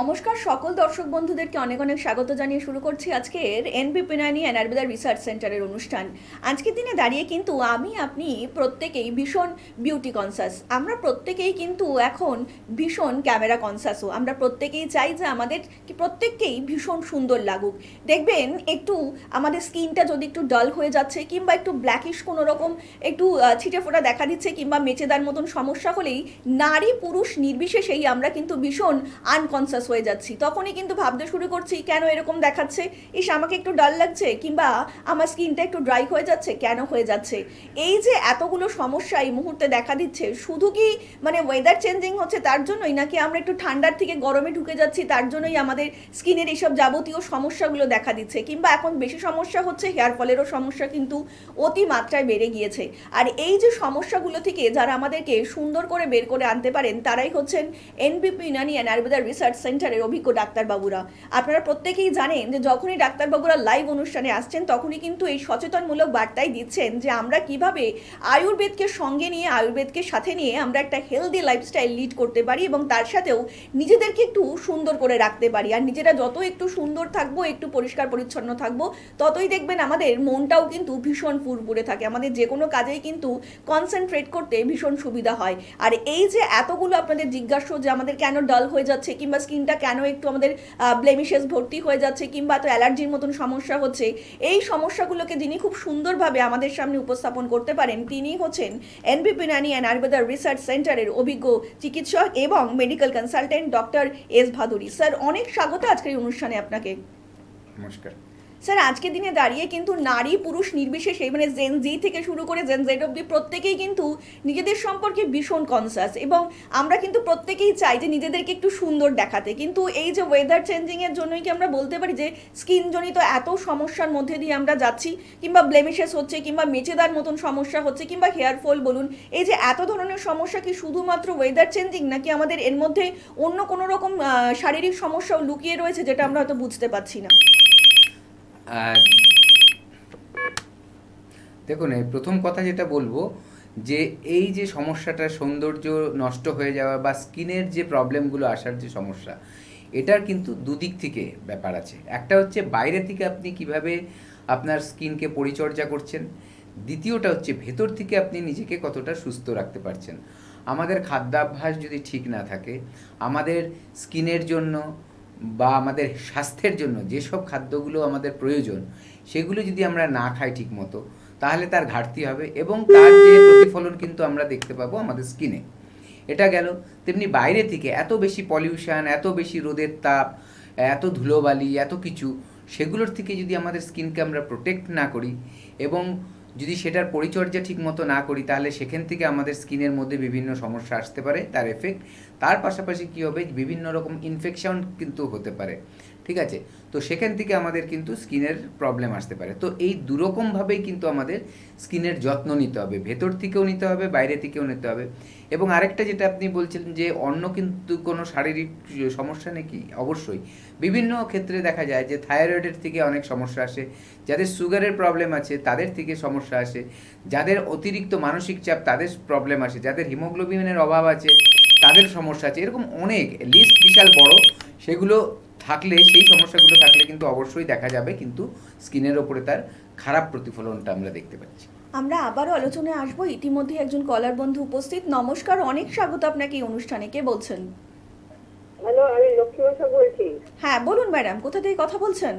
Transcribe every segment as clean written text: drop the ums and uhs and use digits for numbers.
নমস্কার সকল দর্শক বন্ধুদেরকে অনেক অনেক স্বাগত জানিয়ে শুরু করছি আজকের এনবি পিনানি অ্যান্ড আয়ুর্বেদা রিসার্চ সেন্টারের অনুষ্ঠান। আজকের দিনে দাঁড়িয়ে কিন্তু আপনি প্রত্যেকেই ভীষণ বিউটি কনসাস। আমরা প্রত্যেকেই কিন্তু এখন ভীষণ ক্যামেরা কনসাসও। আমরা প্রত্যেকেই চাই যে আমাদের প্রত্যেককেই ভীষণ সুন্দর লাগুক। দেখবেন একটু আমাদের স্কিনটা যদি একটু ডাল হয়ে যাচ্ছে কিংবা একটু ব্ল্যাকিশ কোনো রকম একটু ছিটে ফোটা দেখা দিচ্ছে কিংবা মেচেদার মতন সমস্যা হলেই নারী পুরুষ নির্বিশেষেই আমরা কিন্তু ভীষণ আনকনসাস হয়ে যাচ্ছি। তখনই কিন্তু ভাবতে শুরু করছি কেন এরকম দেখাচ্ছে, ইস আমাকে একটু ডাল লাগছে কিংবা আমার স্কিনটা একটু ড্রাই হয়ে যাচ্ছে, কেন হয়ে যাচ্ছে। এই যে এতগুলো সমস্যা এই মুহূর্তে দেখা দিচ্ছে, শুধু কি ওয়েদার চেঞ্জিং হচ্ছে তার জন্যই, নাকি আমরা একটু ঠান্ডার থেকে গরমে ঢুকে যাচ্ছি তার জন্যই আমাদের স্কিনের এইসব যাবতীয় সমস্যাগুলো দেখা দিচ্ছে? কিংবা এখন বেশি সমস্যা হচ্ছে হেয়ার ফলেরও সমস্যা কিন্তু অতিমাত্রায় বেড়ে গিয়েছে। আর এই যে সমস্যাগুলো থেকে যারা আমাদেরকে সুন্দর করে বের করে আনতে পারেন তারাই হচ্ছেন এনবিপি ইউনানি অ্যান্ড আয়ুর্বেদা রিসার্চ সেন্টারের অভিজ্ঞ ডাক্তারবাবুরা। আপনারা প্রত্যেকেই জানেন যে যখনই ডাক্তারবাবুরা লাইভ অনুষ্ঠানে আসছেন তখনই কিন্তু এই সচেতনমূলক বার্তাই দিচ্ছেন যে আমরা কিভাবে আয়ুর্বেদকে সঙ্গে নিয়ে, আয়ুর্বেদকে সাথে নিয়ে আমরা একটা হেলদি লাইফস্টাইল লিড করতে পারি এবং তার সাথেও নিজেদেরকে একটু সুন্দর করে রাখতে পারি। আর নিজেরা যত একটু সুন্দর থাকবো, একটু পরিষ্কার পরিচ্ছন্ন থাকবো, ততই দেখবেন আমাদের মনটাও কিন্তু ভীষণ ফুরফুরে থাকে, আমাদের যে কোনো কাজেই কিন্তু কনসেন্ট্রেট করতে ভীষণ সুবিধা হয়। আর এই যে এতগুলো আপনাদের জিজ্ঞাসা যে আমাদের কেন ডাল হয়ে যাচ্ছে কিংবা স্কিনটা কেন একটু আমাদের ব্লেমিশেস ভর্তি হয়ে যাচ্ছে কিংবা তো অ্যালার্জির মতন সমস্যা হচ্ছে, এই সমস্যাগুলোকে যিনি খুব সুন্দরভাবে আমাদের সামনে উপস্থাপন করতে পারেন তিনি হচ্ছেন এনবি পিনানি অ্যান্ড আয়ুর্বেদা রিসার্চ সেন্টারের অভিজ্ঞ চিকিৎসক এবং medical consultant doctor S Bhaduri. Sir অনেক স্বাগত আজকের এই অনুষ্ঠানে আপনাকে। নমস্কার স্যার, আজকের দিনে দাঁড়িয়ে কিন্তু নারী পুরুষ নির্বিশেষে জেন জি থেকে শুরু করে জেন জেড অব্দি প্রত্যেকেই কিন্তু নিজেদের সম্পর্কে ভীষণ কনসাস এবং আমরা কিন্তু প্রত্যেকেই চাই যে নিজেদেরকে একটু সুন্দর দেখাতে। কিন্তু এই যে ওয়েদার চেঞ্জিংয়ের জন্যই কি আমরা বলতে পারি যে স্কিনজনিত এত সমস্যার মধ্যে দিয়ে আমরা যাচ্ছি, কিংবা ব্লেমিশেস হচ্ছে কিংবা মেচেদার মতন সমস্যা হচ্ছে কিংবা হেয়ার ফল বলুন, এই যে এত ধরনের সমস্যা কি শুধুমাত্র ওয়েদার চেঞ্জিং, নাকি আমাদের এর মধ্যে অন্য কোনো রকম শারীরিক সমস্যাও লুকিয়ে রয়েছে যেটা আমরা হয়তো বুঝতে পারছি না? দেখুন, প্রথম কথা যেটা বলবো যে এই যে সমস্যাটা সৌন্দর্য নষ্ট হয়ে যাওয়া বা স্কিনের যে প্রবলেমগুলো আসার যে সমস্যা, এটার কিন্তু দুদিক থেকে ব্যাপার আছে। একটা হচ্ছে বাইরে থেকে আপনি কিভাবে আপনার স্কিনকে পরিচর্যা করছেন, দ্বিতীয়টা হচ্ছে ভেতর থেকে আপনি নিজেকে কতটা সুস্থ রাখতে পারছেন। আমাদের খাদ্যাভ্যাস যদি ঠিক না থাকে, আমাদের স্কিনের জন্য বা আমাদের স্বাস্থ্যের জন্য যেসব খাদ্যগুলো আমাদের প্রয়োজন সেগুলো যদি আমরা না খাই ঠিক মতো, তাহলে তার ঘাটতি হবে এবং তার যে প্রতিফলন কিন্তু আমরা দেখতে পাবো আমাদের স্কিনে। এটা গেল। তেমনি বাইরে থেকে এত বেশি পলিউশন, এত বেশি রোদের তাপ, এত ধুলোবালি, এত কিছু, সেগুলোর থেকে যদি আমাদের স্কিনকে আমরা প্রোটেক্ট না করি এবং যদি সেটার পরিচর্যা ঠিক মতো না করি, তাহলে সেখান থেকে আমাদের স্কিনের মধ্যে বিভিন্ন সমস্যা আসতে পারে, তার এফেক্ট। তার পাশাপাশি কী হবে, বিভিন্ন রকম ইনফেকশন কিন্তু হতে পারে, ঠিক আছে? তো সেখান থেকে আমাদের কিন্তু স্কিনের প্রবলেম আসতে পারে। তো এই দুরকমভাবেই কিন্তু আমাদের স্কিনের যত্ন নিতে হবে, ভেতর থেকেও নিতে হবে, বাইরে থেকেও নিতে হবে। এবং আরেকটা যেটা আপনি বলছিলেন যে অন্য কিন্তু কোনো শারীরিক সমস্যা নাকি, অবশ্যই বিভিন্ন ক্ষেত্রে দেখা যায় যে থাইরয়েডের থেকে অনেক সমস্যা আসে, যাদের সুগারের প্রবলেম আছে তাদের থেকে সমস্যা আসে, যাদের অতিরিক্ত মানসিক চাপ তাদের প্রবলেম আসে, যাদের হিমোগ্লোবিনের অভাব আছে তাদের সমস্যা আছে। এরকম অনেক লিস্ট বিশাল বড়। সেগুলো থাকলে, সেই সমস্যাগুলো থাকলে কিন্তু অবশ্যই দেখা যাবে কিন্তু স্কিনের ওপরে তার খারাপ প্রতিফলনটা আমরা দেখতে পাচ্ছি। আমরা আবারও আলোচনায় আসবো। ইতিমধ্যে একজন কলার বন্ধু উপস্থিত। নমস্কার, অনেক স্বাগত আপনাকে এই অনুষ্ঠানে। কে বলছেন? হ্যালো, আমি লক্ষ্মীবাসা বলছি। হ্যাঁ বলুন ম্যাডাম, কোথা থেকে কথা বলছেন?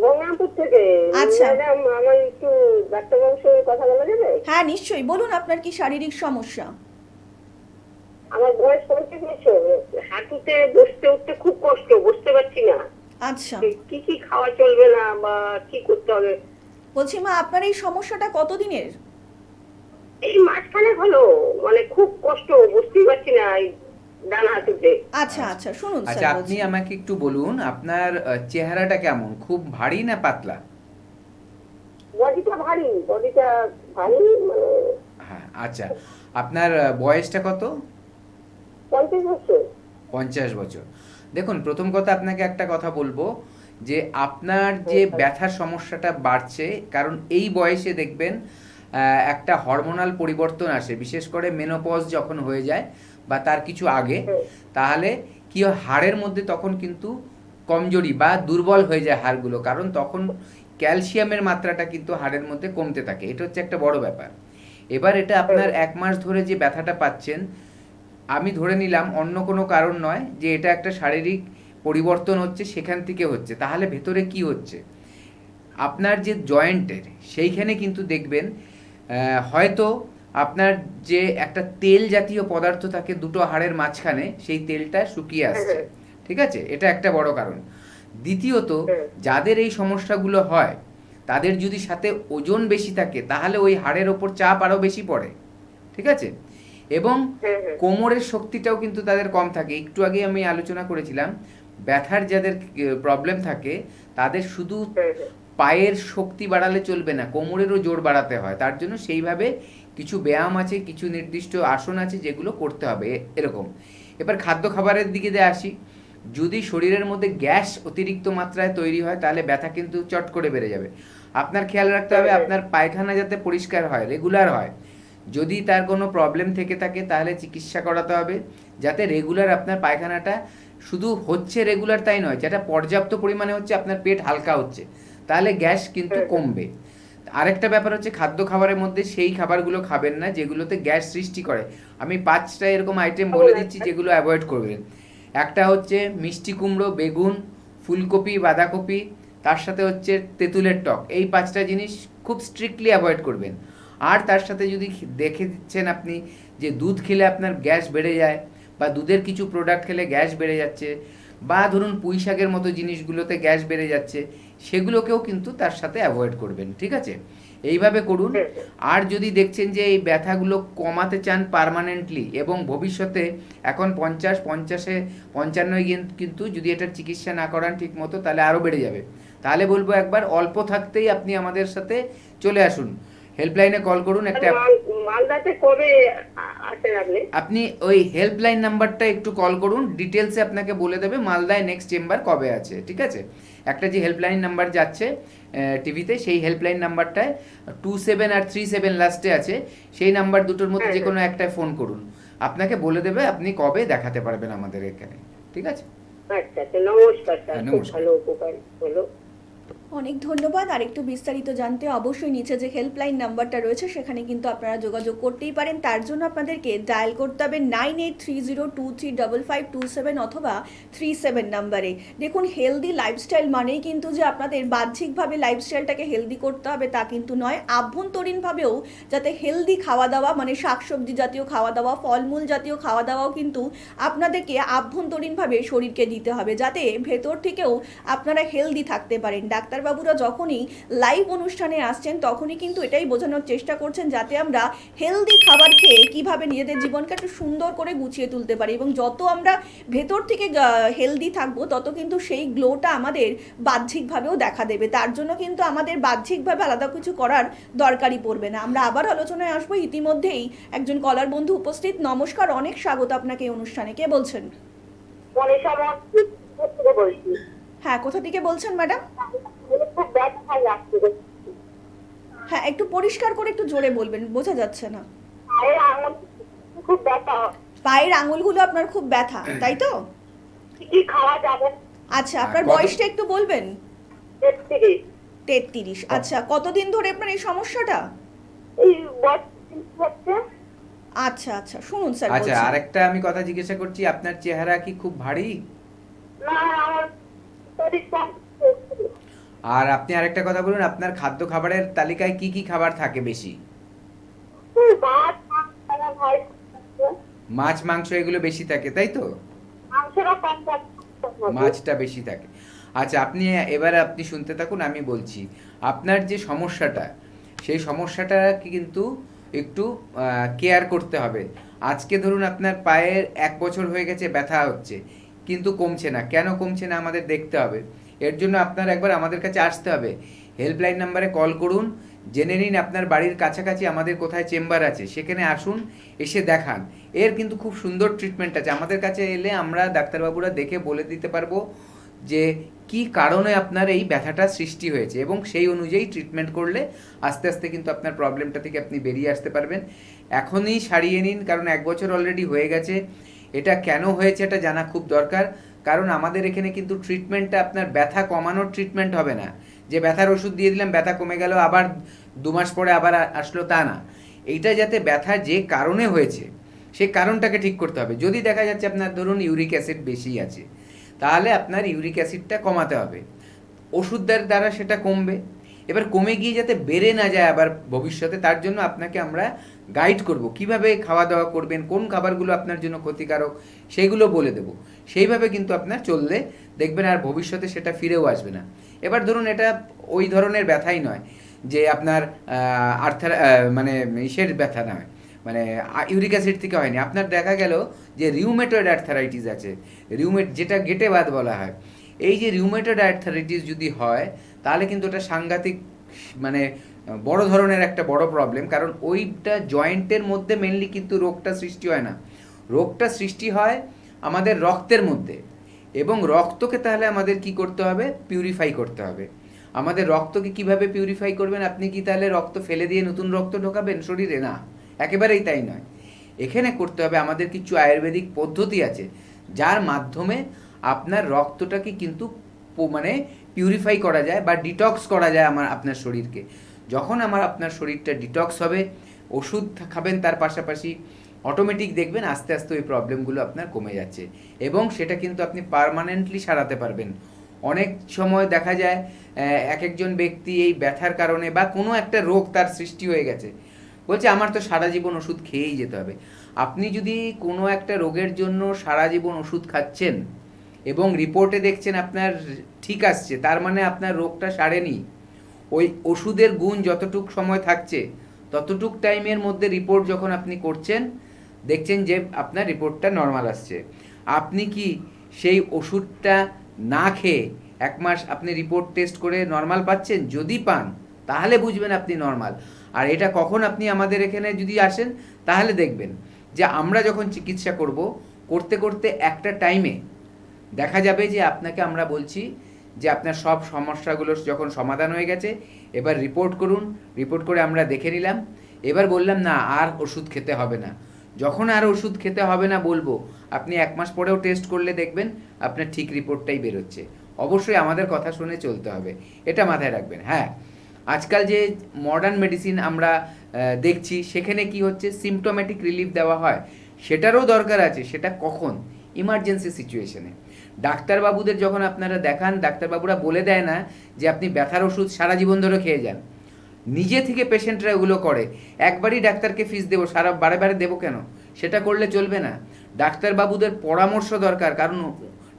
গঙ্গাপুর থেকে। আচ্ছা ম্যাডাম, আমার একটু ডাক্তারবাবুর সঙ্গে কথা বলা যাবে? হ্যাঁ নিশ্চয়ই, বলুন আপনার কি শারীরিক সমস্যা? আমার বয়স 35 বছর। হাঁটুতে বসতে উঠতে খুব কষ্ট, বসতে পারছি না। আচ্ছা, কি কি খাওয়া চলবে না বা কি করতে হবে? বলছি মা, আপনার এই সমস্যাটা কতদিনের? এই মাঝখানে হলো, খুব কষ্ট, বসতেই পারছি না। ডান হাঁটুতে। আচ্ছা আচ্ছা, শুনুন আচ্ছা, স্যার আপনি বলছি। আমাকে একটু বলুন আপনার চেহারাটা কেমন, খুব ভারী না পাতলা? বডিটা ভারী, বডিটা ভারী, মানে হ্যাঁ, আচ্ছা, আপনার বয়সটা কত? 50 বছর। 50 বছর। দেখুন, প্রথম কথা আপনাকে একটা কথা বলবো যে আপনার যে ব্যথার সমস্যাটা বাড়ছে, কারণ এই বয়সে দেখবেন একটা হরমোনাল পরিবর্তন আসে, বিশেষ করে মেনোপজ যখন হয়ে যায় বা তার কিছু আগে, তাহলে কি হয়, হাড়ের মধ্যে তখন কিন্তু কমজোরি বা দুর্বল হয়ে যায় হাড়গুলো, কারণ তখন ক্যালসিয়ামের মাত্রাটা কিন্তু হাড়ের মধ্যে কমতে থাকে। এটা হচ্ছে একটা বড় ব্যাপার। এবার এটা আপনার 1 মাস ধরে যে ব্যথাটা পাচ্ছেন, আমি ধরে নিলাম অন্য কোনো কারণ নয়, যে এটা একটা শারীরিক পরিবর্তন হচ্ছে, সেখান থেকে হচ্ছে। তাহলে ভেতরে কি হচ্ছে, আপনার যে জয়েন্টের সেইখানে কিন্তু দেখবেন হয়তো আপনার যে একটা তেল জাতীয় পদার্থ থাকে দুটো হাড়ের মাঝখানে, সেই তেলটা শুকিয়ে আসছে। ঠিক আছে, এটা একটা বড় কারণ। দ্বিতীয়ত, যাদের এই সমস্যাগুলো হয় তাদের যদি সাথে ওজন বেশি থাকে, তাহলে ওই হাড়ের ওপর চাপ আরও বেশি পড়ে। ঠিক আছে, এবং কোমরের শক্তিটাও কিন্তু তাদের কম থাকে। একটু আগে আমি আলোচনা করেছিলাম, ব্যথার যাদের প্রবলেম থাকে তাদের শুধু পায়ের শক্তি বাড়ালে চলবে না, কোমরেরও জোর বাড়াতে হয়। তার জন্য সেইভাবে কিছু ব্যায়াম আছে, কিছু নির্দিষ্ট আসন আছে যেগুলো করতে হবে এরকম। এবার খাদ্য খাবারের দিকে দিয়ে আসি। যদি শরীরের মধ্যে গ্যাস অতিরিক্ত মাত্রায় তৈরি হয়, তাহলে ব্যথা কিন্তু চট করে বেড়ে যাবে। আপনার খেয়াল রাখতে হবে আপনার পায়খানা যাতে পরিষ্কার হয়, রেগুলার হয়। যদি তার কোনো প্রবলেম থেকে থাকে তাহলে চিকিৎসা করাতে হবে, যাতে রেগুলার আপনার পায়খানাটা শুধু হচ্ছে রেগুলার তাই নয়, যেটা পর্যাপ্ত পরিমাণে হচ্ছে, আপনার পেট হালকা হচ্ছে, তাহলে গ্যাস কিন্তু কমবে। আরেকটা ব্যাপার হচ্ছে, খাদ্য খাবারের মধ্যে সেই খাবারগুলো খাবেন না যেগুলোতে গ্যাস সৃষ্টি করে। আমি 5টা এরকম আইটেম বলে দিচ্ছি যেগুলো অ্যাভয়েড করবেন। একটা হচ্ছে মিষ্টি কুমড়ো, বেগুন, ফুলকপি, বাঁধাকপি, তার সাথে হচ্ছে তেঁতুলের টক। এই 5টা জিনিস খুব স্ট্রিক্টলি অ্যাভয়েড করবেন। আর তার সাথে যদি দেখে দিচ্ছেন আপনি যে দুধ খেলে আপনার গ্যাস বেড়ে যায়, বা দুধের কিছু প্রোডাক্ট খেলে গ্যাস বেড়ে যাচ্ছে, বা ধরুন পুঁই শাকের মতো জিনিসগুলোতে গ্যাস বেড়ে যাচ্ছে, সেগুলোকেও কিন্তু তার সাথে অ্যাভয়েড করবেন। ঠিক আছে, এইভাবে করুন। আর যদি দেখছেন যে এই ব্যথাগুলো কমাতে চান পার্মানেন্টলি, এবং ভবিষ্যতে এখন 50-50-এ 55 কিন্তু যদি এটার চিকিৎসা না করান ঠিক মতো, তাহলে আরও বেড়ে যাবে। তাহলে বলবো একবার অল্প থাকতেই আপনি আমাদের সাথে চলে আসুন, হেল্পলাইনে কল করুন। একটা মালদাতে কবে আসেন আপনি? আপনি ওই হেল্পলাইন নাম্বারটা একটু কল করুন, ডিটেলসে আপনাকে বলে দেবে মালদায় নেক্সট চেম্বার কবে আছে। ঠিক আছে, একটা যে হেল্পলাইন নাম্বার যাচ্ছে টিভিতে, সেই হেল্পলাইন নাম্বারটায় 27 আর 37 লাস্টে আছে, সেই নাম্বার দুটোর মধ্যে যে কোনো একটায় ফোন করুন, আপনাকে বলে দেবে আপনি কবে দেখাতে পারবেন আমাদের এখানে। ঠিক আছে, আচ্ছা আচ্ছা, নমস্কার স্যার, খুব নমস্কার। ভালো উপকার হলো। অনেক ধন্যবাদ। আর একটু বিস্তারিত জানতে অবশ্যই নিচে যে হেল্পলাইন নাম্বারটা রয়েছে সেখানে কিন্তু আপনারা যোগাযোগ করতেই পারেন। তার জন্য আপনাদেরকে ডায়াল করতে হবে 9830235527 অথবা 37 নাম্বারে। দেখুন, হেলদি লাইফস্টাইল মানেই কিন্তু যে আপনাদের বাহ্যিকভাবে লাইফস্টাইলটাকে হেলদি করতে হবে তা কিন্তু নয়, আভ্যন্তরীণভাবেও যাতে হেলদি খাওয়া দাওয়া, মানে শাকসবজি জাতীয় খাওয়া দাওয়া, ফলমূল জাতীয় খাওয়া দাওয়াও কিন্তু আপনাদেরকে আভ্যন্তরীণভাবে শরীরকে দিতে হবে, যাতে ভেতর থেকেও আপনারা হেলদি থাকতে পারেন। ডাক্তারবাবুরা যখনই লাইভ অনুষ্ঠানে আসছেন তখনই কিন্তু এটাই বোঝানোর চেষ্টা করছেন যাতে আমরা হেলদি খাবার খেয়ে কিভাবে নিজেদের জীবনকে একটু সুন্দর করে গুছিয়ে তুলতে পারি, এবং যত আমরা ভেতর থেকে হেলদি থাকবো তত কিন্তু সেই গ্লোটা আমাদের বাহ্যিকভাবেও দেখা দেবে। তার জন্য কিন্তু আমাদের বাহ্যিকভাবে আলাদা কিছু করার দরকারই পড়বে না। আমরা আবার আলোচনায় আসবো। ইতিমধ্যেই একজন কলার বন্ধু উপস্থিত। নমস্কার, অনেক স্বাগত আপনাকে এই অনুষ্ঠানে। কে বলছেন? মনীষা থেকে বলছি। হ্যাঁ, কোথা থেকে বলছেন ম্যাডাম? খুব ব্যথা লাগছে, হ্যাঁ, একটু পরিষ্কার করে একটু জোরে বলবেন, বোঝা যাচ্ছে না। পায়ের আঙুল খুব ব্যথা। পায়ের আঙুলগুলো আপনার খুব ব্যথা, তাই তো? কি খাওয়া যাবে? আচ্ছা, আপনার কত- বয়সটা একটু বলবেন? 33। 33। আচ্ছা, কতদিন ধরে আপনার এই সমস্যাটা? এই বয়স হচ্ছে। আচ্ছা আচ্ছা, শুনুন স্যার আচ্ছা, বলছি। আরেকটা আমি কথা জিজ্ঞাসা করছি, আপনার চেহারা কি খুব ভারী? না, আমার শরীরটা আর আপনি আরেকটা কথা বলুন, আপনার খাদ্য খাবারের তালিকায় কি কি খাবার থাকে বেশি? ভাত, মাছ, ভাই, মাছ, মাংস এগুলো বেশি থাকে, তাই তো? মাংসটা কম থাকে। মাছটা বেশি থাকে। আচ্ছা, আপনি শুনতে থাকুন, আমি বলছি। আপনার যে সমস্যাটা, সেই সমস্যাটা কিন্তু একটু কেয়ার করতে হবে। আজকে ধরুন আপনার পায়ের 1 বছর হয়ে গেছে ব্যথা হচ্ছে, কিন্তু কমছে না, কেন কমছে না আমাদের দেখতে হবে। এর জন্য আপনার একবার আমাদের কাছে আসতে হবে, হেল্পলাইন নাম্বারে কল করুন, জেনে নিন আপনার বাড়ির কাছাকাছি আমাদের কোথায় চেম্বার আছে, সেখানে আসুন, এসে দেখান। এর কিন্তু খুব সুন্দর ট্রিটমেন্ট আছে। আমাদের কাছে এলে আমরা ডাক্তারবাবুরা দেখে বলে দিতে পারবো যে কি কারণে আপনার এই ব্যথাটা সৃষ্টি হয়েছে, এবং সেই অনুযায়ী ট্রিটমেন্ট করলে আস্তে আস্তে কিন্তু আপনার প্রবলেমটা থেকে আপনি বেরিয়ে আসতে পারবেন। এখনই সারিয়ে নিন, কারণ 1 বছর অলরেডি হয়ে গেছে। এটা কেন হয়েছে এটা জানা খুব দরকার, কারণ আমাদের এখানে কিন্তু ট্রিটমেন্টটা আপনার ব্যথা কমানোর ট্রিটমেন্ট হবে না, যে ব্যথার ওষুধ দিয়ে দিলাম ব্যথা কমে গেল আবার 2 মাস পরে আবার আসলো, তা না। এইটা যাতে ব্যথা যে কারণে হয়েছে সেই কারণটাকে ঠিক করতে হবে। যদি দেখা যাচ্ছে আপনার ধরুন ইউরিক অ্যাসিড বেশি আছে, তাহলে আপনার ইউরিক অ্যাসিডটা কমাতে হবে, ওষুধের দ্বারা সেটা কমবে। এবার কমে গিয়ে যাতে বেড়ে না যায় আবার ভবিষ্যতে, তার জন্য আপনাকে আমরা গাইড করব, কিভাবে খাওয়া দাওয়া করবেন, কোন খাবারগুলো আপনার জন্য ক্ষতিকারক সেগুলো বলে দেবো। সেইভাবে কিন্তু আপনার চললে দেখবেন আর ভবিষ্যতে সেটা ফিরেও আসবে না। এবার ধরুন এটা ওই ধরনের ব্যথাই নয় যে আপনার মানে ইসের ব্যথা নয়, মানে ইউরিক অ্যাসিড থেকে হয়নি, আপনার দেখা গেল যে রিউমেটয়েড আর্থারাইটিস আছে, যেটা গেটে বাত বলা হয়। এই যে রিউমেটয়েড আর্থারাইটিস যদি হয়, তাহলে কিন্তু ওটা সাংঘাতিক, মানে বড় ধরনের একটা বড় প্রবলেম। কারণ ওইটা জয়েন্টের মধ্যে মেনলি কিন্তু রোগটা সৃষ্টি হয় না, রোগটা সৃষ্টি হয় আমাদের রক্তের মধ্যে। এবং রক্তকে তাহলে আমাদের কি করতে হবে, পিউরিফাই করতে হবে। আমাদের রক্তকে কিভাবে পিউরিফাই করবেন, আপনি কি তাহলে রক্ত ফেলে দিয়ে নতুন রক্ত ঢোকাবেন শরীরে? না, একেবারেই তাই নয়। এখানে করতে হবে, আমাদের কিছু আয়ুর্বেদিক পদ্ধতি আছে যার মাধ্যমে আপনার রক্তটাকে কিন্তু মানে পিউরিফাই করা যায় বা ডিটক্স করা যায় আপনার শরীরকে। যখন আপনার শরীরটা ডিটক্স হবে, ওষুধ খাবেন তার পাশাপাশি, অটোমেটিক দেখবেন আস্তে আস্তে ওই প্রবলেমগুলো আপনার কমে যাচ্ছে, এবং সেটা কিন্তু আপনি পার্মানেন্টলি সারাতে পারবেন। অনেক সময় দেখা যায় এক একজন ব্যক্তি এই ব্যথার কারণে বা কোনো একটা রোগ তার সৃষ্টি হয়ে গেছে, বলছে আমার তো সারা জীবন ওষুধ খেয়েই যেতে হবে। আপনি যদি কোনো একটা রোগের জন্য সারা জীবন ওষুধ খাচ্ছেন এবং রিপোর্টে দেখছেন আপনার ঠিক আসছে, তার মানে আপনার রোগটা সারেনি। ওই ওষুধের গুণ যতটুক সময় থাকছে ততটুক টাইমের মধ্যে রিপোর্ট যখন আপনি করছেন, দেখছেন যে আপনার রিপোর্টটা নর্মাল আসছে। আপনি কি সেই ওষুধটা না খেয়ে 1 মাস আপনি রিপোর্ট টেস্ট করে নর্মাল পাচ্ছেন? যদি পান তাহলে বুঝবেন আপনি নর্মাল। আর এটা কখন আপনি আমাদের এখানে যদি আসেন, তাহলে দেখবেন যে আমরা যখন চিকিৎসা করতে করতে একটা টাইমে দেখা যাবে যে আপনাকে আমরা বলছি যে আপনার সব সমস্যাগুলো যখন সমাধান হয়ে গেছে, এবার রিপোর্ট করুন, রিপোর্ট করে আমরা দেখে নিলাম, এবার বললাম না আর ওষুধ খেতে হবে না। যখন আর ওষুধ খেতে হবে না বলবো, আপনি 1 মাস পরেও টেস্ট করলে দেখবেন আপনার ঠিক রিপোর্টটাই বেরোচ্ছে। অবশ্যই আমাদের কথা শুনে চলতে হবে, এটা মাথায় রাখবেন। হ্যাঁ, আজকাল যে মডার্ন মেডিসিন আমরা দেখছি, সেখানে কি হচ্ছে, সিমটোম্যাটিক রিলিফ দেওয়া হয়, সেটারও দরকার আছে। সেটা কখন? ইমার্জেন্সি সিচুয়েশনে। ডাক্তারবাবুদের যখন আপনারা দেখান, ডাক্তারবাবুরা বলে দেয় না যে আপনি ব্যথার ওষুধ সারা জীবন ধরে খেয়ে যান। নিজে থেকে পেশেন্টরা এগুলো করে। একবারই ডাক্তারকে ফিস দেবো, সারা বারে বারে দেবো কেন? সেটা করলে চলবে না। ডাক্তারবাবুদের পরামর্শ দরকার, কারণ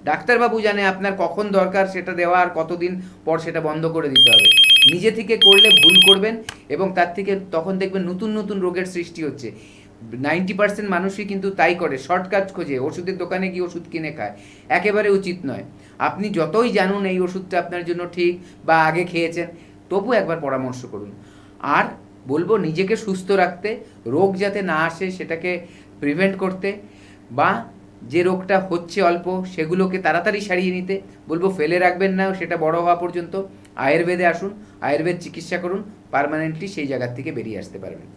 ডাক্তারবাবু জানে আপনার কখন দরকার সেটা দেওয়া, আর কতদিন পর সেটা বন্ধ করে দিতে হবে। নিজে থেকে করলে ভুল করবেন, এবং তার থেকে তখন দেখবেন নতুন নতুন রোগের সৃষ্টি হচ্ছে। 90% মানুষই কিন্তু তাই করে, শর্টকাট খোঁজে, ওষুধের দোকানে গিয়ে ওষুধ কিনে খায়। একেবারে উচিত নয়। আপনি যতই জানুন এই ওষুধটা আপনার জন্য ঠিক বা আগে খেয়েছেন, তবু একবার পরামর্শ করুন। আর বলবো নিজেকে সুস্থ রাখতে, রোগ যাতে না আসে সেটাকে প্রিভেন্ট করতে, বা যে রোগটা হচ্ছে অল্প সেগুলোকে তাড়াতাড়ি সারিয়ে নিতে বলবো। ফেলে রাখবেন না সেটা বড় হওয়া পর্যন্ত। আয়ুর্বেদে আসুন, আয়ুর্বেদ চিকিৎসা করুন, পার্মানেন্টলি সেই জায়গার থেকে বেরিয়ে আসতে পারবেন।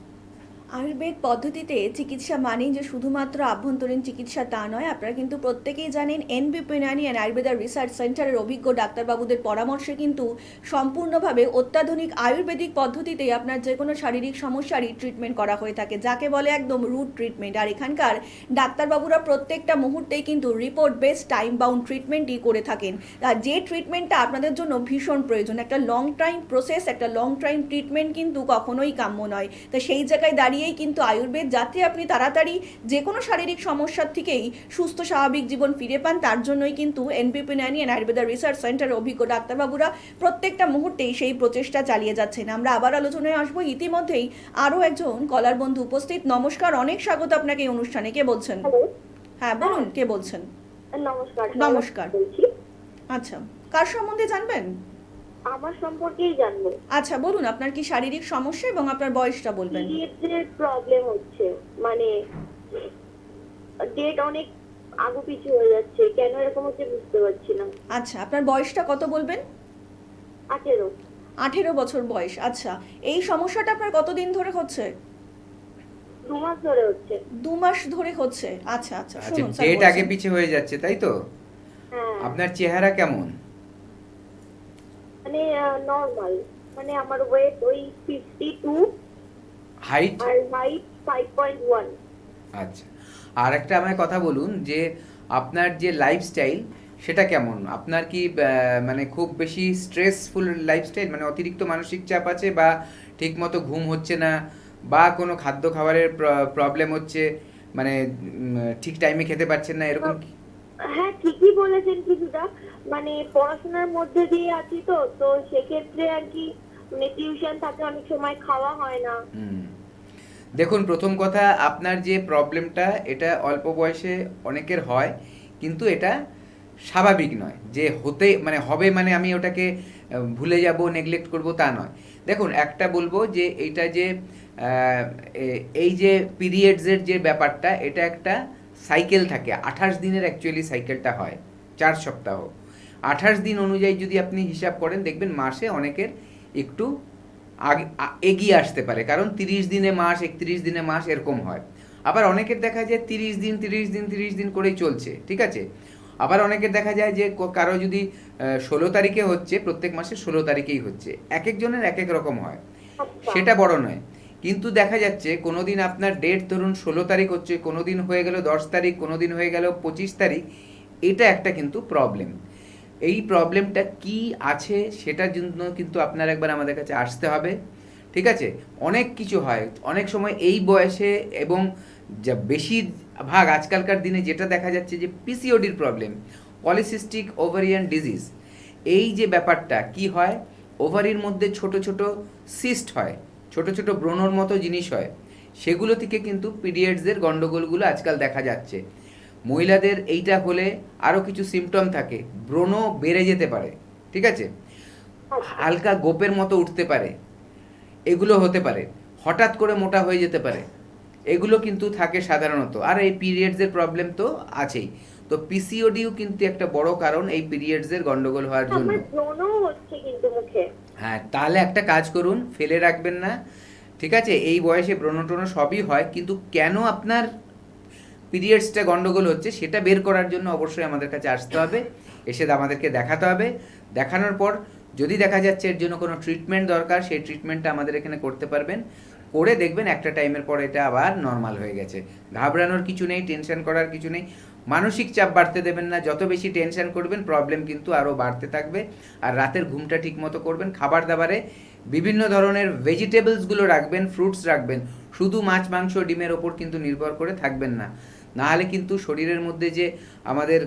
আয়ুর্বেদ পদ্ধতিতে চিকিৎসা মানেই যে শুধুমাত্র আভ্যন্তরীণ চিকিৎসা তা নয়। আপনারা কিন্তু প্রত্যেকেই জানেন এনবি পিনানি অ্যান্ড আয়ুর্বেদা রিসার্চ সেন্টারের অভিজ্ঞ ডাক্তারবাবুদের পরামর্শে কিন্তু সম্পূর্ণভাবে অত্যাধুনিক আয়ুর্বেদিক পদ্ধতিতেই আপনার যে কোনো শারীরিক সমস্যারই ট্রিটমেন্ট করা হয়ে থাকে, যাকে বলে একদম রুট ট্রিটমেন্ট। আর এখানকার ডাক্তারবাবুরা প্রত্যেকটা মুহূর্তেই কিন্তু রিপোর্ট বেসড টাইম বাউন্ড ট্রিটমেন্টই করে থাকেন। আর যে ট্রিটমেন্টটা আপনাদের জন্য ভীষণ প্রয়োজন, একটা লং টাইম প্রসেস, একটা লং টাইম ট্রিটমেন্ট কিন্তু কখনোই কাম্য নয়। তো সেই জায়গায় দাঁড়িয়ে দাঁড়িয়েই কিন্তু আয়ুর্বেদ, যাতে আপনি তাড়াতাড়ি যে কোনো শারীরিক সমস্যার থেকেই সুস্থ স্বাভাবিক জীবন ফিরে পান, তার জন্যই কিন্তু এনপিপি নাইনি অ্যান্ড আয়ুর্বেদা রিসার্চ সেন্টারের অভিজ্ঞ ডাক্তারবাবুরা প্রত্যেকটা মুহূর্তেই সেই প্রচেষ্টা চালিয়ে যাচ্ছেন। আমরা আবার আলোচনায় আসবো, ইতিমধ্যেই আরও একজন কলার বন্ধু উপস্থিত। নমস্কার, অনেক স্বাগত আপনাকে এই অনুষ্ঠানে। কে বলছেন? হ্যালো, হ্যাঁ বলুন, কে বলছেন? নমস্কার। নমস্কার। বলছি, আচ্ছা, কার সম্বন্ধে জানবেন? আমার সম্পর্কেই জানবো। আচ্ছা বলুন, আপনার কি শারীরিক সমস্যা এবং আপনার বয়সটা বলবেন। পিরিয়ডসের প্রবলেম হচ্ছে, মানে ডেট অনেক আগু পিছু হয়ে যাচ্ছে, কেন এরকম হচ্ছে বুঝতে পারছি না। আচ্ছা, আপনার বয়সটা কত বলবেন? 18। 18 বছর বয়স। আচ্ছা, এই সমস্যাটা আপনার কতদিন ধরে হচ্ছে? 2 মাস ধরে হচ্ছে। 2 মাস ধরে হচ্ছে। আচ্ছা আচ্ছা, আচ্ছা, শুনুন স্যার ডেট বলছেন। আগে পিছে হয়ে যাচ্ছে তাই তো? হ্যাঁ, আপনার চেহারা কেমন? মানে নরমাল, মানে আমার ওয়েট ওই 52 হাইট? আর হাইট 5.1। আচ্ছা, আর একটা আমায় কথা বলুন যে আপনার যে লাইফস্টাইল সেটা কেমন? আপনার কি মানে খুব বেশি স্ট্রেসফুল লাইফস্টাইল, মানে অতিরিক্ত মানসিক চাপ আছে, বা ঠিকমতো ঘুম হচ্ছে না, বা কোনো খাদ্য খাবারের প্রবলেম হচ্ছে, মানে ঠিক টাইমে খেতে পারছেন না, এরকম কি? হ্যাঁ, ঠিকই বলেছেন কিছুটা, মানে পড়াশোনার মধ্যে দিয়ে আছি তো তো সেক্ষেত্রে আর কি, মানে টিউশন থাকে, অনেক সময় খাওয়া হয় না। হুম। দেখুন, প্রথম কথা, আপনার যে প্রবলেমটা এটা অল্প বয়সে অনেকের হয়, কিন্তু এটা স্বাভাবিক নয় যে হতে মানে হবে, মানে আমি ওটাকে ভুলে যাব, নেগলেক্ট করব, তা নয়। দেখুন, একটা বলবো যে এইটা যে এই যে পিরিয়ডসের যে ব্যাপারটা, এটা একটা সাইকেল থাকে। 28 দিনের অ্যাকচুয়ালি সাইকেলটা হয়, 4 সপ্তাহ। 28 দিন অনুযায়ী যদি আপনি হিসাব করেন, দেখবেন মাসে অনেকের একটু এগিয়ে আসতে পারে, কারণ 30 দিনে মাস, 31 দিনে মাস, এরকম হয়। আবার অনেকের দেখা যায় 30 দিন 30 দিন 30 দিন করেই চলছে, ঠিক আছে। আবার অনেকের দেখা যায় যে কারো যদি 16 তারিখে হচ্ছে, প্রত্যেক মাসে 16 তারিখেই হচ্ছে। এক একজনের এক এক রকম হয়, আচ্ছা। সেটা বড় নয়। কিন্তু দেখা যাচ্ছে কোনো দিন আপনার ডেট ধরুন 16 তারিখ হচ্ছে, কোনো দিন হয়ে গেল 10 তারিখ, কোনো দিন হয়ে গেল 25 তারিখ। এটা একটা কিন্তু প্রবলেম। এই প্রবলেমটা কি আছে সেটার জন্য কিন্তু আপনার একবার আমাদের কাছে আসতে হবে, ঠিক আছে। অনেক কিছু হয় অনেক সময় এই বয়সে, এবং যা বেশিরভাগ আজকালকার দিনে যেটা দেখা যাচ্ছে যে পিসিওডির প্রবলেম, পলিসিস্টিক ওভারিয়ান ডিজিজ। এই যে ব্যাপারটা কি হয়, ওভারির মধ্যে ছোট ছোট সিস্ট হয়, ছোট ছোট ব্রণর মতো জিনিস হয়, সেগুলো থেকে কিন্তু পিরিয়ডসের গন্ডগোলগুলো আজকাল দেখা যাচ্ছে। মহিলাদের এইটা হলে আরও কিছু সিমটম থাকে, ব্রণ বেড়ে যেতে পারে, ঠিক আছে, হালকা গোপের মতো উঠতে পারে, এগুলো হতে পারে, হঠাৎ করে মোটা হয়ে যেতে পারে, এগুলো কিন্তু থাকে সাধারণত। আর এই পিরিয়ডসের প্রবলেম তো আছেই, তো পিসিওডিও কিন্তু একটা বড় কারণ এই পিরিয়ডসের গন্ডগোল হওয়ার জন্য। আমার ব্রণও হচ্ছে কিন্তু মুখে। হ্যাঁ, তাহলে একটা কাজ করুন, ফেলে রাখবেন না, ঠিক আছে। এই বয়সে ব্রণ ট্রণ সবই হয়, কিন্তু কেন আপনার পিরিয়ডসটা গন্ডগোল হচ্ছে সেটা বের করার জন্য অবশ্যই আমাদের কাছে আসতে হবে, এসে আমাদেরকে দেখাতে হবে। দেখানোর পর যদি দেখা যাচ্ছে এর জন্য কোনো ট্রিটমেন্ট দরকার, সেই ট্রিটমেন্টটা আমাদের এখানে করতে পারবেন। করে দেখবেন একটা টাইমের পর এটা আবার নর্মাল হয়ে গেছে। ঘাবড়ানোর কিছু নেই, টেনশন করার কিছু নেই, মানসিক চাপ বাড়তে দেবেন না। যত বেশি টেনশন করবেন, প্রবলেম কিন্তু আরও বাড়তে থাকবে। আর রাতের ঘুমটা ঠিক মতো করবেন, খাবার দাবারে বিভিন্ন ধরনের ভেজিটেবলসগুলো রাখবেন, ফ্রুটস রাখবেন, শুধু মাছ মাংস ডিমের ওপর কিন্তু নির্ভর করে থাকবেন না। নাহলে কিন্তু শরীরের মধ্যে যে আমাদের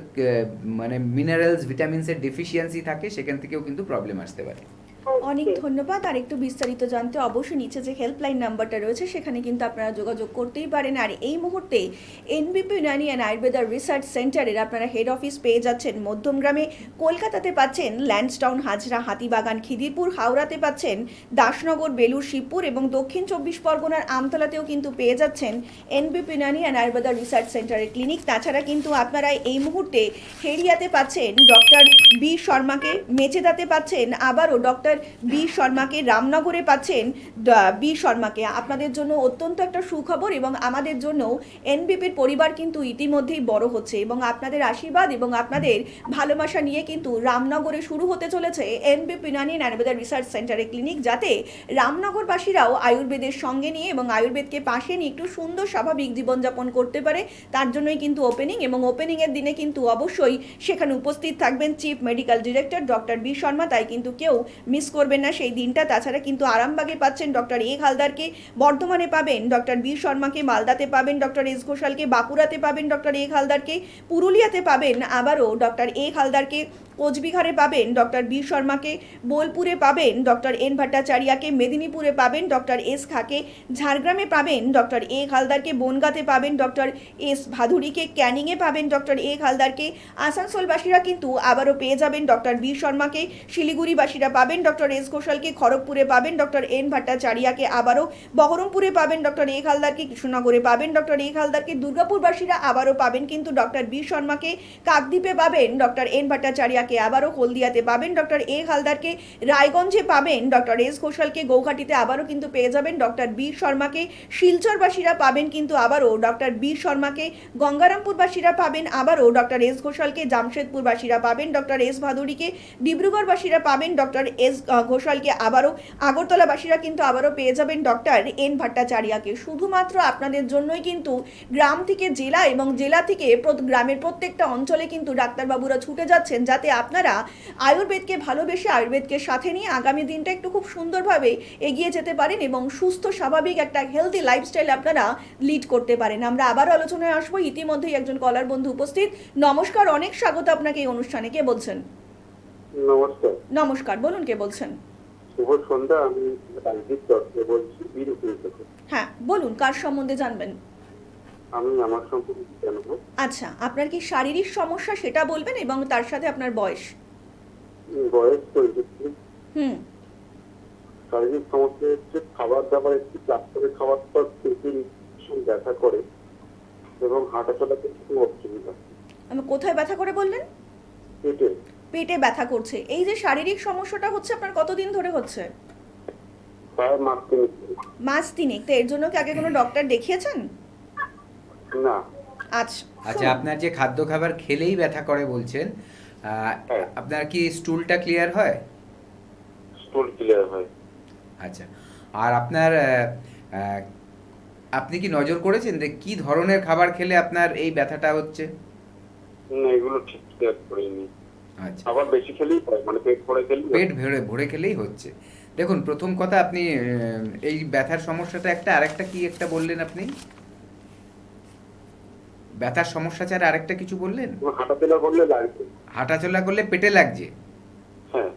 মানে মিনারেলস ভিটামিনসের ডেফিসিয়েন্সি থাকে, সেখান থেকেও কিন্তু প্রবলেম আসতে পারে। অনেক ধন্যবাদ। আর একটু বিস্তারিত জানতে অবশ্যই নিচে যে হেল্পলাইন নাম্বারটা রয়েছে সেখানে কিন্তু আপনারা যোগাযোগ করতেই পারেন। আর এই মুহূর্তে এনবিপি ইউনানি অ্যান্ড আয়ুর্বেদা রিসার্চ সেন্টারের আপনারা হেড অফিস পেয়ে যাচ্ছেন মধ্যমগ্রামে, কলকাতাতে পাচ্ছেন ল্যান্ডসটাউন, হাজরা, হাতিবাগান, খিদিরপুর, হাওড়াতে পাচ্ছেন দাসনগর, বেলুর, শিবপুর, এবং দক্ষিণ 24 পরগনার আমতলাতেও কিন্তু পেয়ে যাচ্ছেন এনবিপি ইউনানি অ্যান্ড আয়ুর্বেদা রিসার্চ সেন্টারের ক্লিনিক। তাছাড়া কিন্তু আপনারা এই মুহূর্তে হেরিয়াতে পাচ্ছেন ডক্টর বি শর্মাকে, মেচেদাতে পাচ্ছেন আবারও ডক্টর বি শর্মাকে, রামনগরে পাচ্ছেন বি শর্মাকে। আপনাদের জন্য অত্যন্ত একটা সুখবর, এবং আমাদের জন্য এনবিপির পরিবার কিন্তু ইতিমধ্যেই বড় হচ্ছে, এবং আপনাদের আশীর্বাদ এবং আপনাদের ভালোবাসা নিয়ে কিন্তু রামনগরে শুরু হতে চলেছে এনবিপি ইউনানি অ্যান্ড আয়ুর্বেদা রিসার্চ সেন্টারের ক্লিনিক, যাতে রামনগরবাসীরাও আয়ুর্বেদের সঙ্গে নিয়ে এবং আয়ুর্বেদকে পাশে নিয়ে একটু সুন্দর স্বাভাবিক জীবনযাপন করতে পারে। তার জন্যই কিন্তু ওপেনিং, এবং ওপেনিংয়ের দিনে কিন্তু অবশ্যই সেখানে উপস্থিত থাকবেন chief medical director doctor B Sharma. তাই কিন্তু কেউ মিস করবেন না সেই দিনটা। তাছাড়া কিন্তু আরামবাগে পাচ্ছেন ডক্টর এ হালদারকে, বর্ধমানে পাবেন ডক্টর বি শর্মাকে, মালদাতে পাবেন ডক্টর এস ঘোষালকে, বাঁকুড়াতে পাবেন ডক্টর এ হালদারকে, পুরুলিয়াতে পাবেন আবারও ডক্টর এ হালদারকে, কোচবিহারে পাবেন ডক্টর বি শর্মাকে, বোলপুরে পাবেন ডক্টর এন ভট্টাচার্যকে, মেদিনীপুরে পাবেন ডক্টর এস খাকে, ঝাড়গ্রামে পাবেন ডক্টর এ হালদারকে, বনগাঁতে পাবেন ডক্টর এস ভাদুড়িকে, ক্যানিংয়ে পাবেন ডক্টর এ হালদারকে, আসানসোলবাসীরা কিন্তু আবারও পেয়ে যাবেন ডক্টর বি শর্মাকে, শিলিগুড়িবাসীরা পাবেন ডক্টর এস ঘোষালকে, খড়গপুরে পাবেন ডক্টর এন ভট্টাচার্যকে, আবারও বহরমপুরে পাবেন ডক্টর এ হালদারকে, কৃষ্ণনগরে পাবেন ডক্টর এ হালদারকে, দুর্গাপুরবাসীরা আবারও পাবেন কিন্তু ডক্টর বি শর্মাকে, কাকদ্বীপে পাবেন ডক্টর এন ভট্টাচার্যকে, আবারও হলদিয়াতে পাবেন ডক্টর এ হালদারকে, রায়গঞ্জে পাবেন ডক্টর এস ঘোষালকে, গৌহাটিতে আবারও কিন্তু পেয়ে যাবেন ডক্টর বি শর্মাকে, শিলচরবাসীরা পাবেন কিন্তু আবারও ডক্টর বি শর্মাকে, গঙ্গারামপুরবাসীরা পাবেন আবারও ডক্টর এস ঘোষালকে, জামশেদপুরবাসীরা পাবেন ডক্টর এস ভাদুড়িকে, ডিব্রুগড়বাসীরা পাবেন ডক্টর এস ঘোষালকে, আবারও আগরতলাবাসীরা কিন্তু আবারও পেয়ে যাবেন ডক্টর এন ভট্টাচার্যকে। শুধুমাত্র আপনাদের জন্যই কিন্তু গ্রাম থেকে জেলা এবং জেলা থেকে গ্রামের প্রত্যেকটা অঞ্চলে কিন্তু ডাক্তারবাবুরা ছুটে যাচ্ছেন, যাতে আপনারা আয়ুর্বেদকে ভালোবেসে আয়ুর্বেদকে সাথে নিয়ে আগামী দিনটা একটু খুব সুন্দরভাবে এগিয়ে যেতে পারেন এবং সুস্থ স্বাভাবিক একটা হেলদি লাইফস্টাইল আপনারা লিড করতে পারেন। আমরা আবার আলোচনায় আসবো। ইতিমধ্যেই একজন কলার বন্ধু উপস্থিত। নমস্কার, অনেক স্বাগত আপনাকে এই অনুষ্ঠানে। কে বলছেন? নমস্কার। নমস্কার, বলুন কে বলছেন? শুভ সন্ধ্যা। আমি রাজদীপ দত্ত বলছি, বীরপুর থেকে। হ্যাঁ বলুন, কার সম্বন্ধে জানবেন? আমি আমার সম্পর্কে জানবো। আচ্ছা, আপনার কি শারীরিক সমস্যা সেটা বলবেন এবং তার সাথে আপনার বয়স। বয়স 33। হুম। শারীরিক সমস্যা হচ্ছে খাবার দাবার একটু চাপ করে খাওয়ার পর পেটে ভীষণ ব্যথা করে এবং হাঁটা চলাতে খুব অসুবিধা। আমি কোথায় ব্যথা করে বললেন? পেটে। পেটে ব্যথা করছে। এই যে শারীরিক সমস্যাটা হচ্ছে আপনার কতদিন ধরে হচ্ছে? প্রায় মাস তিনেক। মাস তিনেক। তো এর জন্য কি আগে কোনো ডক্টর দেখিয়েছেন? না। আচ্ছা আচ্ছা, আপনার যে খাদ্য খাবার খেলেই ব্যথা করে বলছেন, আপনার কি স্টুলটা ক্লিয়ার হয়? স্টুল ক্লিয়ার হয়। আচ্ছা, আর আপনার আপনি কি নজর করেছেন যে কি ধরনের খাবার খেলে আপনার এই ব্যথাটা হচ্ছে? না, এগুলো ঠিক ক্লিয়ার করিনি। আচ্ছা, আবার বেশি খেলেই হয়, মানে পেট ভরে খেলেই হয়। পেট ভরে ভরে খেলেই হচ্ছে। দেখুন, প্রথম কথা আপনি এই ব্যথার সমস্যাটা একটা, আরেকটা কি একটা বললেন আপনি? ব্যথার সমস্যা ছাড়া আরেকটা কিছু বললেন? হাঁটাচলা করলে লাগছে। হাঁটাচলা করলে পেটে লাগছে। হ্যাঁ।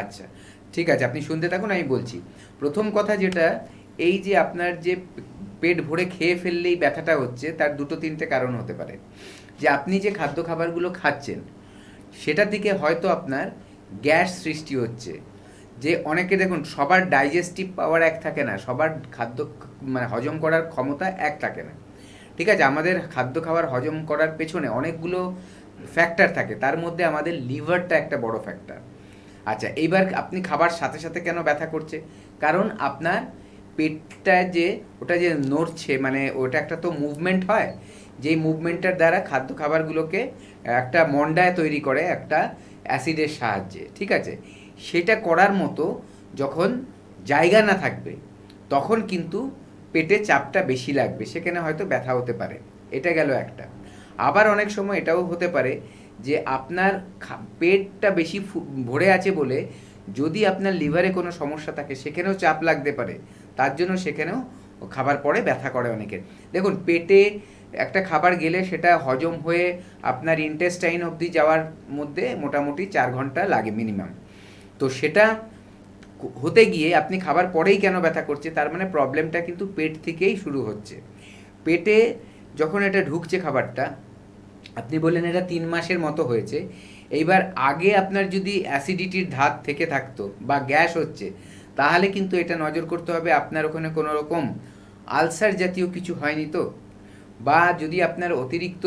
আচ্ছা, ঠিক আছে, আপনি শুনতে থাকুন, আমি বলছি। প্রথম কথা যেটা, এই যে আপনার যে পেট ভরে খেয়ে ফেললেই ব্যথাটা হচ্ছে, তার দুটো তিনটে কারণ হতে পারে। যে আপনি যে খাদ্য খাবারগুলো খাচ্ছেন সেটার দিকে হয়তো আপনার গ্যাস সৃষ্টি হচ্ছে। যে অনেকে দেখুন, সবার ডাইজেস্টিভ পাওয়ার এক থাকে না, সবার খাদ্য মানে হজম করার ক্ষমতা এক থাকে না। ঠিক আছে, আমাদের খাদ্য খাবার হজম করার পেছনে অনেকগুলো ফ্যাক্টর থাকে, তার মধ্যে আমাদের লিভারটা একটা বড় ফ্যাক্টর। আচ্ছা, এইবার আপনি খাবার সাথে সাথে কেন ব্যথা করছে? কারণ আপনার পেটটা যে ওটা যে নড়ছে, মানে ওটা একটা তো মুভমেন্ট হয়, যেই মুভমেন্টটার দ্বারা খাদ্য খাবারগুলোকে একটা মন্ডায় তৈরি করে একটা অ্যাসিডের সাহায্যে। ঠিক আছে, সেটা করার মতো যখন জায়গা না থাকবে তখন কিন্তু পেটে চাপটা বেশি লাগবে, সেখানে হয়তো ব্যথা হতে পারে। এটা গেল একটা। আবার অনেক সময় এটাও হতে পারে যে আপনার পেটটা বেশি ভরে আছে বলে যদি আপনার লিভারে কোনো সমস্যা থাকে সেখানেও চাপ লাগতে পারে, তার জন্য সেখানেও খাবার পরে ব্যথা করে অনেকের। দেখুন, পেটে একটা খাবার গেলে সেটা হজম হয়ে আপনার ইন্টেস্টাইন অবধি যাওয়ার মধ্যে মোটামুটি 4 ঘন্টা লাগে মিনিমাম। তো সেটা হতে গিয়ে আপনি খাবার পরেই কেন ব্যথা করছে, তার মানে প্রবলেমটা কিন্তু পেট থেকেই শুরু হচ্ছে। পেটে যখন এটা ঢুকছে খাবারটা, আপনি বললেন এটা 3 মাসের মতো হয়েছে। এইবার আগে আপনার যদি অ্যাসিডিটির ধাত থেকে থাকতো বা গ্যাস হচ্ছে, তাহলে কিন্তু এটা নজর করতে হবে আপনার ওখানে কোনো রকম আলসার জাতীয় কিছু হয়নি তো, বা যদি আপনার অতিরিক্ত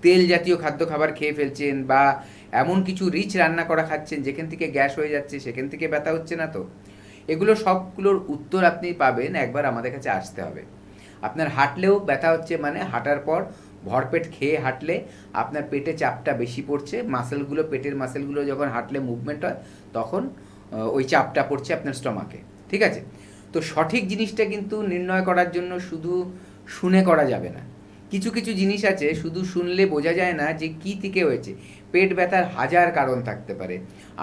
তেল জাতীয় খাদ্য খাবার খেয়ে ফেলছেন বা এমন কিছু রিচ রান্না করা খাচ্ছেন যেখান থেকে গ্যাস হয়ে যাচ্ছে, সেখান থেকে ব্যথা হচ্ছে না তো। এগুলো সবগুলোর উত্তর আপনি পাবেন একবার আমাদের কাছে আসতে হবে। আপনার হাঁটলেও ব্যথা হচ্ছে, মানে হাঁটার পর ভরপেট খেয়ে হাঁটলে আপনার পেটে চাপটা বেশি পড়ছে, মাসেলগুলো, পেটের মাসেলগুলো যখন হাঁটলে মুভমেন্ট হয় তখন ওই চাপটা পড়ছে আপনার স্টমাকে। ঠিক আছে, তো সঠিক জিনিসটা কিন্তু নির্ণয় করার জন্য শুধু শুনে করা যাবে না, কিছু কিছু জিনিস আছে শুধু শুনলে বোঝা যায় না যে কী থেকে হয়েছে। পেট ব্যথার হাজার কারণ থাকতে পারে,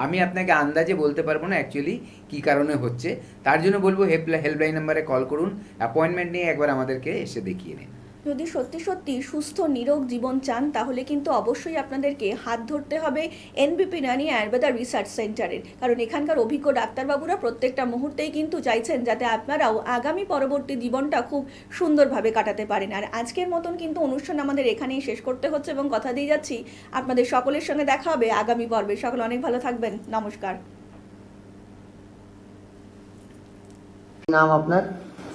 আমি আপনাকে আন্দাজে বলতে পারবো না অ্যাকচুয়ালি কী কারণে হচ্ছে। তার জন্য বলবো হেল্পলাইন নাম্বারে কল করুন, অ্যাপয়েন্টমেন্ট নিয়ে একবার আমাদেরকে এসে দেখিয়ে নিন। যদি সত্যি সত্যি সুস্থ নিরোগ জীবন চান তাহলে কিন্তু অবশ্যই আপনাদেরকে হাত ধরতে হবে এনবিপি ইউনানি আয়ুর্বেদা রিসার্চ সেন্টারের, কারণ এখানকার অভিজ্ঞ ডাক্তারবাবুরা প্রত্যেকটা মুহূর্তেই কিন্তু চাইছেন যাতে আপনারাও আগামী পরবর্তী জীবনটা খুব সুন্দরভাবে কাটাতে পারেন। আর আজকের মতন কিন্তু অনুষ্ঠান আমাদের এখানেই শেষ করতে হচ্ছে এবং কথা দিয়ে যাচ্ছি আপনাদের সকলের সঙ্গে দেখা হবে আগামী পর্বে। সকলে অনেক ভালো থাকবেন, নমস্কার। নাম আপনার?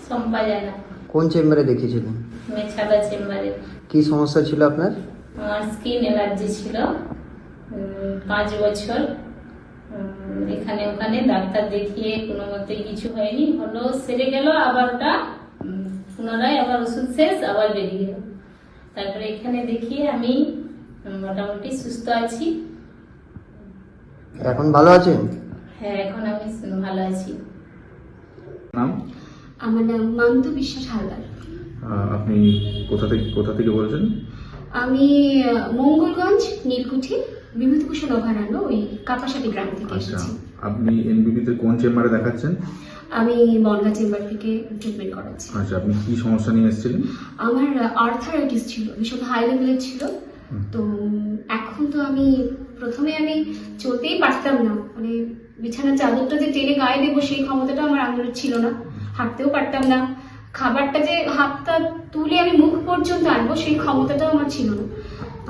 সম্পা জানা। কোন চেম্বারে দেখিয়েছিলেন? মেছাদা চেম্বারে। কি সমস্যা ছিল আপনার? আমার স্কিন অ্যালার্জি ছিল 5 বছর। এখানে ওখানে ডাক্তার দেখিয়ে কোনো মতে কিছু হয়নি, হলো সেরে গেল, আবার ওটা পুনরায় আবার ওষুধ শেষ, আবার বেরিয়ে গেল। তারপরে এখানে দেখিয়ে আমি মোটামুটি সুস্থ আছি। এখন ভালো আছেন? হ্যাঁ, এখন আমি ভালো আছি। নাম? আমার নাম মান্তু বিশ্বাস হালদার। আপনি কোথা থেকে বলছেন? আমি মঙ্গলগঞ্জ নীলকুঠি বিভূতিভূষণ অভয়ারণ্য ওই কাপাসাপি গ্রাম থেকে আচ্ছা, এসেছি। আপনি এনবিপিতে কোন চেম্বারে দেখাচ্ছেন? আমি বনগা চেম্বার থেকে ট্রিটমেন্ট করাচ্ছি। আচ্ছা, আপনি কি সমস্যা নিয়ে এসেছিলেন? আমার আর্থারাইটিস ছিল, ভীষণ হাই লেভেলের ছিল। তো এখন তো আমি প্রথমে চলতেই পারতাম না, মানে বিছানার চাদরটা যে টেনে গায়ে দেবো সেই ক্ষমতাটা আমার আঙুলের ছিল না, হাঁটতেও পারতাম না, খাবারটা যে হাতটা তুলে আমি মুখ পর্যন্ত আনবো সেই ক্ষমতাটাও আমার ছিল না।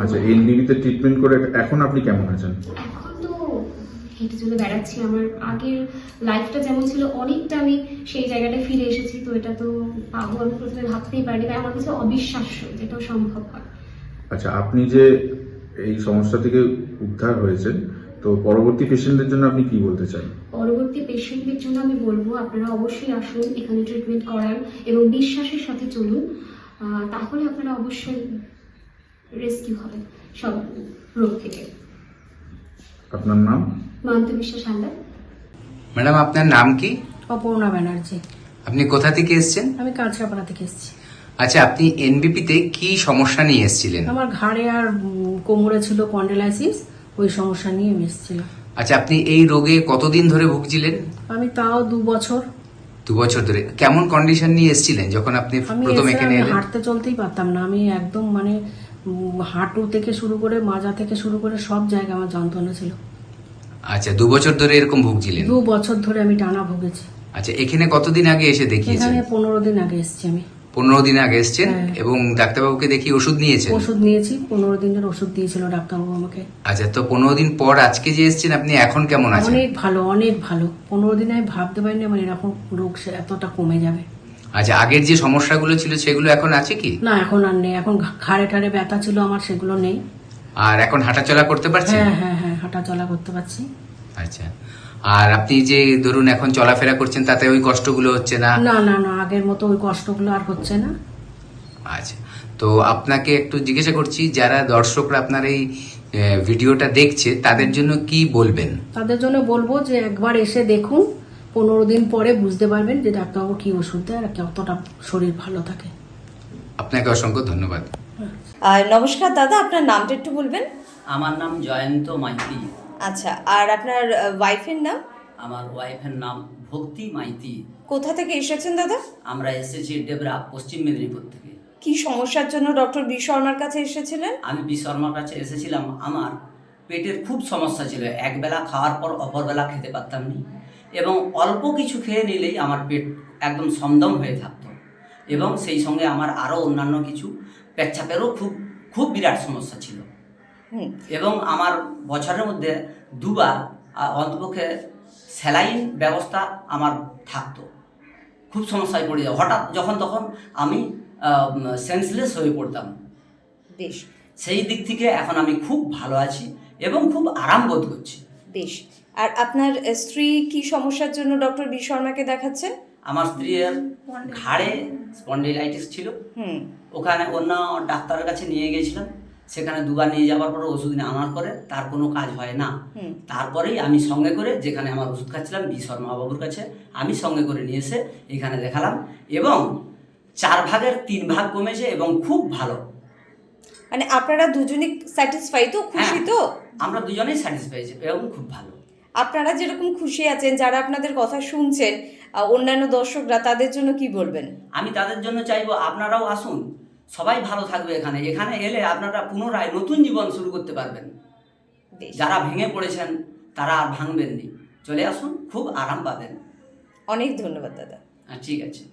আচ্ছা, এনবিপিতে ট্রিটমেন্ট করে এখন আপনি কেমন আছেন? এখন তো হেঁটে চলে বেড়াচ্ছি, আমার আগের লাইফটা যেমন ছিল অনেকটা আমি সেই জায়গাটায় ফিরে এসেছি। তো এটা তো পাবো আমি প্রথমে ভাবতেই পারিনি, তাই আমার কাছে অবিশ্বাস্য যেটাও সম্ভব হয়। আচ্ছা, আপনি যে এই সমস্যা থেকে উদ্ধার হয়েছেন, তো পরবর্তী পেশেন্টদের জন্য আপনি কি বলতে চান? পরবর্তী পেশেন্টদের জন্য আমি বলবো আপনারা অবশ্যই আসুন, এখানে ট্রিটমেন্ট করান এবং বিশ্বাসের সাথে চলুন, তাহলে আপনারা অবশ্যই রেস্কিউ হবে সব রোগ থেকে। আপনার নাম? মান্তু বিশ্বাস হালদার। ম্যাডাম, আপনার নাম কি? অপর্ণা ব্যানার্জি। আপনি কোথা থেকে এসেছেন? আমি কাঁচরাপাড়া থেকে এসেছি। আচ্ছা, আপনি এনবিপিতে কি সমস্যা নিয়ে এসেছিলেন? আমার ঘাড়ে আর কোমরে ছিল কন্ডেলাইসিস, ওই সমস্যা নিয়ে আমি এসেছিলাম। আচ্ছা, আপনি এই রোগে কতদিন ধরে ভুগছিলেন? আমি তাও 2 বছর। 2 বছর ধরে। কেমন কন্ডিশন নিয়ে এসেছিলেন যখন আপনি আমি প্রথম এখানে এলেন? হাঁটতে চলতেই পারতাম না, আমি একদম মানে হাঁটু থেকে শুরু করে মাজা থেকে শুরু করে সব জায়গায় আমার যন্ত্রণা ছিল। আচ্ছা, 2 বছর ধরে এরকম ভুগছিলেন? 2 বছর ধরে আমি টানা ভুগেছি। আচ্ছা, এখানে কতদিন আগে এসে দেখিয়েছেন? এখানে 15 দিন আগে এসেছি আমি। 15 দিন আগে এসেছেন? হ্যাঁ। এবং ডাক্তারবাবুকে দেখিয়ে ওষুধ নিয়েছেন? ওষুধ নিয়েছি, 15 দিনের ওষুধ দিয়েছিল ডাক্তারবাবু আমাকে। আচ্ছা, তো 15 দিন পর আজকে যে এসেছেন আপনি এখন কেমন আছেন? অনেক ভালো, অনেক ভালো। 15 দিনে আমি ভাবতে পারিনি আমার এরকম রোগ এতটা কমে যাবে। আচ্ছা, আগের যে সমস্যাগুলো ছিল সেগুলো এখন আছে কি? না, এখন আর নেই। এখন ঘাড়ে ঠাড়ে ব্যথা ছিল আমার, সেগুলো নেই। আর এখন হাঁটাচলা করতে পারছেন? হ্যাঁ হ্যাঁ হ্যাঁ, হাঁটা চলা করতে পারছি। আচ্ছা, আর আপনি যে ধরুন এখন চলাফেরা করছেন তাতে ওই কষ্টগুলো হচ্ছে না? না না না, আগের মতো ওই কষ্টগুলো আর হচ্ছে না। আচ্ছা, তো আপনাকে একটু জিজ্ঞাসা করছি, যারা দর্শকরা আপনার এই ভিডিওটা দেখছে তাদের জন্য কি বলবেন? তাদের জন্য বলবো যে একবার এসে দেখুন, 15 দিন পরে বুঝতে পারবেন যে ডাক্তারবাবু কি ওষুধ দেয় আর কতটা শরীর ভালো থাকে। আপনাকে অসংখ্য ধন্যবাদ। নমস্কার দাদা, আপনার নামটা একটু বলবেন? আমার নাম জয়ন্ত মাইতি। আচ্ছা, আর আপনার ওয়াইফের নাম? আমার ওয়াইফের নাম ভক্তি মাইতি। কোথা থেকে এসেছেন দাদা? আমরা এসেছি ডেবরা, পশ্চিম মেদিনীপুর থেকে। কি সমস্যার জন্য ডক্টর বি শর্মার কাছে এসেছিলেন? আমি বি শর্মার কাছে এসেছিলাম, আমার পেটের খুব সমস্যা ছিল, একবেলা খাওয়ার পর অপরবেলা খেতে পারতাম না, এবং অল্প কিছু খেয়ে নিলেই আমার পেট একদম সমদম হয়ে থাকতো, এবং সেই সঙ্গে আমার আরও অন্যান্য কিছু পেচ্ছাপেরও খুব খুব বিরাট সমস্যা ছিল, এবং আমার বছরের মধ্যে 2 বার অন্তপক্ষে স্যালাইন ব্যবস্থা আমার থাকতো। খুব সমস্যায় পড়ে যায়, হঠাৎ যখন তখন আমি সেন্সলেস হয়ে পড়তাম। বেশ, সেই দিক থেকে এখন আমি খুব ভালো আছি এবং খুব আরাম বোধ করছি। বেশ। আর আপনার স্ত্রী কি সমস্যার জন্য ডক্টর বি শর্মাকে দেখাচ্ছেন? আমার স্ত্রীর ঘাড়ে স্পন্ডিলাইটিস ছিল, ওখানে অন্য ডাক্তারের কাছে নিয়ে গিয়েছিলাম, সেখানে 2 বার নিয়ে যাওয়ার পরে ওষুধ আনার পরে তার কোনো কাজ হয় না। তারপরেই আমি সঙ্গে করে, যেখানে আমার ওষুধ খাচ্ছিলাম বি শর্মা বাবুর কাছে, আমি সঙ্গে করে নিয়ে এসে এখানে দেখালাম, এবং 4 ভাগের 3 ভাগ কমেছে এবং খুব ভালো। মানে আপনারা দুজনেই স্যাটিসফাই তো, খুশি তো? আমরা দুজনেই স্যাটিসফাইড এবং খুব ভালো। আপনারা যেরকম খুশি আছেন, যারা আপনাদের কথা শুনছেন, অন্যান্য দর্শকরা, তাদের জন্য কি বলবেন? আমি তাদের জন্য চাইবো আপনারাও আসুন, সবাই ভালো থাকবে এখানে। এখানে এলে আপনারা পুনরায় নতুন জীবন শুরু করতে পারবেন। বেশ। যারা ভেঙে পড়েছেন তারা আর ভাঙবেন নি, চলে আসুন, খুব আরাম পাবেন। অনেক ধন্যবাদ দাদা। ঠিক আছে।